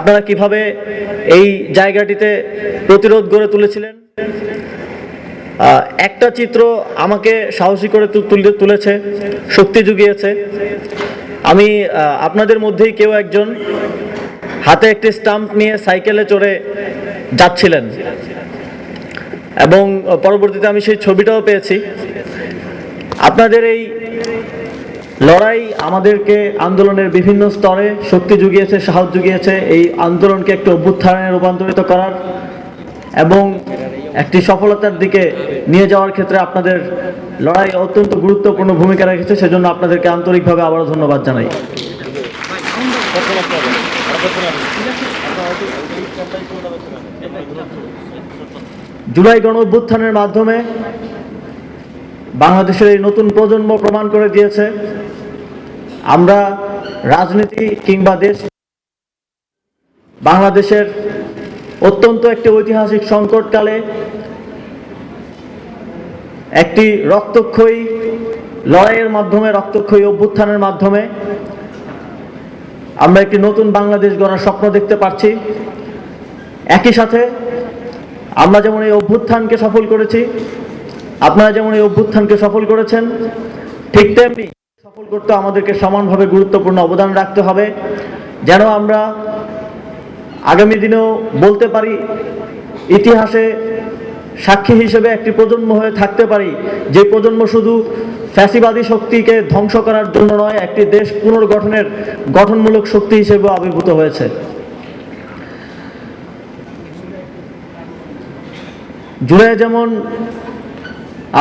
আপনারা কিভাবে এই জায়গাটিতে প্রতিরোধ গড়ে তুলেছিলেন। একটা চিত্র আমাকে সাহসী করে তুলেছে, শক্তি জুগিয়েছে। আমি আপনাদের মধ্যেই কেউ একজন হাতে একটি স্টাম্প নিয়ে সাইকেলে চড়ে যাচ্ছিলেন এবং পরবর্তীতে আমি সেই ছবিটাও পেয়েছি। আপনাদের এই লড়াই আমাদেরকে আন্দোলনের বিভিন্ন স্তরে শক্তি জুগিয়েছে, সাহস জুগিয়েছে এই আন্দোলনকে একটি অভ্যুত্থানে রূপান্তরিত করার এবং একটি সফলতার দিকে নিয়ে যাওয়ার ক্ষেত্রে আপনাদের লড়াই অত্যন্ত গুরুত্বপূর্ণ ভূমিকা রেখেছে। সেজন্য আপনাদেরকে আন্তরিকভাবে আবারও ধন্যবাদ জানাই। জুলাই গণ অভ্যুত্থানের মাধ্যমে বাংলাদেশের এই নতুন প্রজন্ম প্রমাণ করে দিয়েছে আমরা রাজনীতি কিংবা দেশ বাংলাদেশের অত্যন্ত একটি ঐতিহাসিক সংকটকালে একটি রক্তক্ষয়ী লড়াইয়ের মাধ্যমে, রক্তক্ষয়ী অভ্যুত্থানের মাধ্যমে আমরা একটি নতুন বাংলাদেশ গড়ার স্বপ্ন দেখতে পাচ্ছি। একই সাথে আমরা যেমন এই অভ্যুত্থানকে সফল করেছি, আপনারা যেমন এই অভ্যুত্থানকে সফল করেছেন, ঠিক তেমনি সফল করতে আমাদেরকে সমানভাবে গুরুত্বপূর্ণ অবদান রাখতে হবে, যেন আমরা আগামী দিনেও বলতে পারি, ইতিহাসে সাক্ষী হিসেবে একটি প্রজন্ম হয়ে থাকতে পারি, যে প্রজন্ম শুধু ফ্যাসিবাদী শক্তিকে ধ্বংস করার জন্য নয়, একটি দেশ পুনর্গঠনের গঠনমূলক শক্তি হিসেবে আবির্ভূত হয়েছে। জুলাই যেমন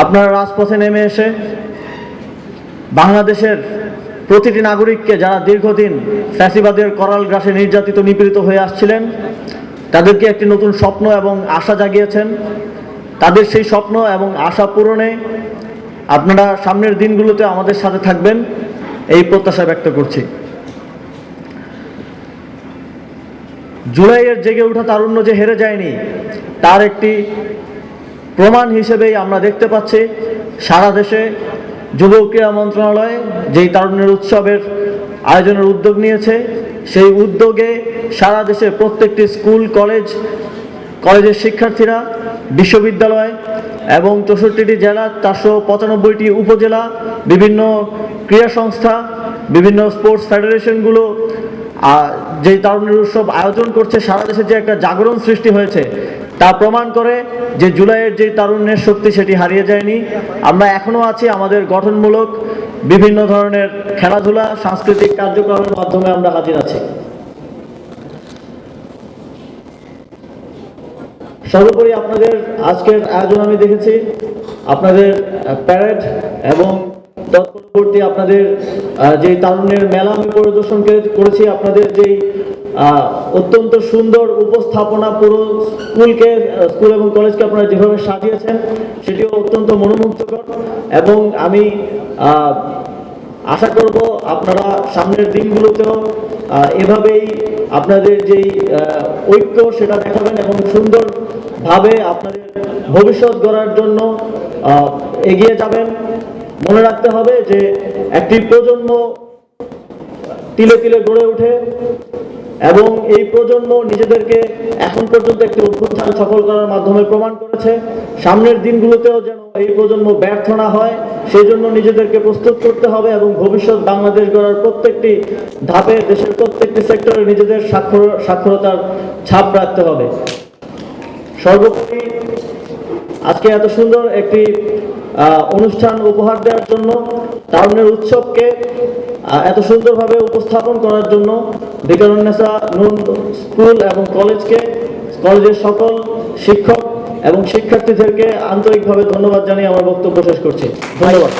আপনারা রাজপথে নেমে এসে বাংলাদেশের প্রতিটি নাগরিককে, যারা দীর্ঘদিন ফ্যাসিবাদের করাল গ্রাসে নির্যাতিত নিপীড়িত হয়ে আসছিলেন, তাদেরকে একটি নতুন স্বপ্ন এবং আশা জাগিয়েছেন। তাদের সেই স্বপ্ন এবং আশা পূরণে আপনারা সামনের দিনগুলোতে আমাদের সাথে থাকবেন, এই প্রত্যাশা ব্যক্ত করছি। জুলাইয়ের জেগে ওঠা তারুণ্য যে হেরে যায়নি, তার একটি প্রমাণ হিসেবেই আমরা দেখতে পাচ্ছি সারা দেশে যুব ক্রীড়া মন্ত্রণালয় যেই তারুণ্যের উৎসবের আয়োজনের উদ্যোগ নিয়েছে, সেই উদ্যোগে সারা দেশে প্রত্যেকটি স্কুল, কলেজের শিক্ষার্থীরা, বিশ্ববিদ্যালয় এবং 64টি জেলা, 495টি উপজেলা, বিভিন্ন ক্রীড়া সংস্থা, বিভিন্ন স্পোর্টস ফেডারেশনগুলো যেই তারুণ্যের উৎসব আয়োজন করছে, সারা দেশে যে একটা জাগরণ সৃষ্টি হয়েছে তা প্রমাণ করে যে জুলাইয়ের যে তারুণ্যের শক্তি সেটি হারিয়ে যায়নি। আমরা এখনও আছি, আমাদের গঠনমূলক বিভিন্ন ধরনের খেলাধুলা, সাংস্কৃতিক কার্যক্রমের মাধ্যমে আমরা হাজির আছি। সর্বোপরি আপনাদের আজকের আয়োজন আমি দেখেছি, আপনাদের প্যারেড এবং তৎপরবর্তী আপনাদের যে তারুণ্যের মেলা আমি পরিদর্শন করেছি, আপনাদের যেই অত্যন্ত সুন্দর উপস্থাপনা, পুরো স্কুল এবং কলেজকে আপনারা যেভাবে সাজিয়েছেন সেটিও অত্যন্ত মনোমুগ্ধকর। এবং আমি আশা করব আপনারা সামনের দিনগুলোতেও এভাবেই আপনাদের যেই ঐক্য সেটা দেখাবেন এবং সুন্দরভাবে আপনাদের ভবিষ্যৎ গড়ার জন্য এগিয়ে যাবেন। মনে রাখতে হবে যে একটি প্রজন্ম তিলে তিলে গড়ে ওঠে এবং এই প্রজন্ম নিজেদেরকে এখন পর্যন্ত একটি অভ্যুত্থান সফল করার মাধ্যমে প্রমাণ করেছে। সামনের দিনগুলোতেও যেন এই প্রজন্ম ব্যর্থ না হয়, সেই জন্য নিজেদেরকে প্রস্তুত করতে হবে এবং ভবিষ্যৎ বাংলাদেশ গড়ার প্রত্যেকটি ধাপে, দেশের প্রত্যেকটি সেক্টরে নিজেদের সাক্ষরতার ছাপ রাখতে হবে। সর্বোপরি আজকে এত সুন্দর একটি অনুষ্ঠান উপহার দেওয়ার জন্য, তারুণ্যের উৎসবকে এত সুন্দরভাবে উপস্থাপন করার জন্য বিকারুন্নেসা নূন স্কুল এবং কলেজের সকল শিক্ষক এবং শিক্ষার্থীদেরকে আন্তরিকভাবে ধন্যবাদ জানিয়ে আমার বক্তব্য শেষ করছি। ধন্যবাদ।